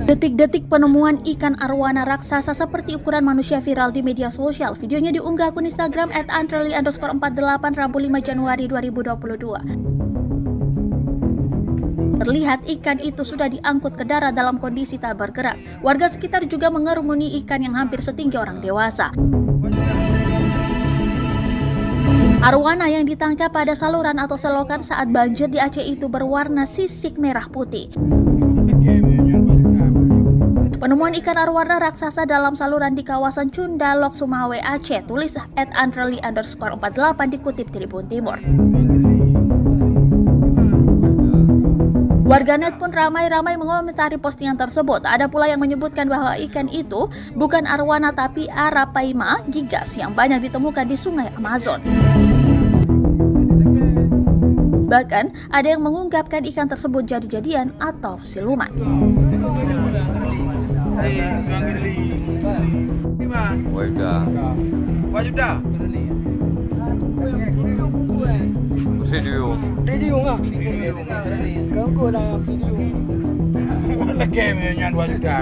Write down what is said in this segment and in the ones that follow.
Detik-detik penemuan ikan arwana raksasa seperti ukuran manusia viral di media sosial. Videonya diunggah akun Instagram @andrely_48 Rabu 5 Januari 2022. Terlihat ikan itu sudah diangkut ke darat dalam kondisi tak bergerak. Warga sekitar juga mengerumuni ikan yang hampir setinggi orang dewasa. Arwana yang ditangkap pada saluran atau selokan saat banjir di Aceh itu berwarna sisik merah putih. Penemuan ikan arwana raksasa dalam saluran di kawasan Cundalok, Sumawe, Aceh, tulis @andrely_48 dikutip Tribun Timur. Warganet pun ramai-ramai mengomentari postingan tersebut. Ada pula yang menyebutkan bahwa ikan itu bukan arwana tapi arapaima gigas yang banyak ditemukan di sungai Amazon. Bahkan ada yang mengungkapkan ikan tersebut jadi-jadian atau siluman. Video lah. Kau dah video. Lagi punya 2 juta.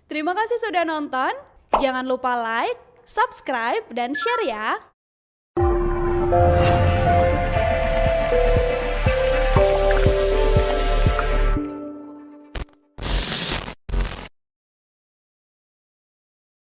Terima kasih sudah nonton. Jangan lupa like, subscribe, dan share ya.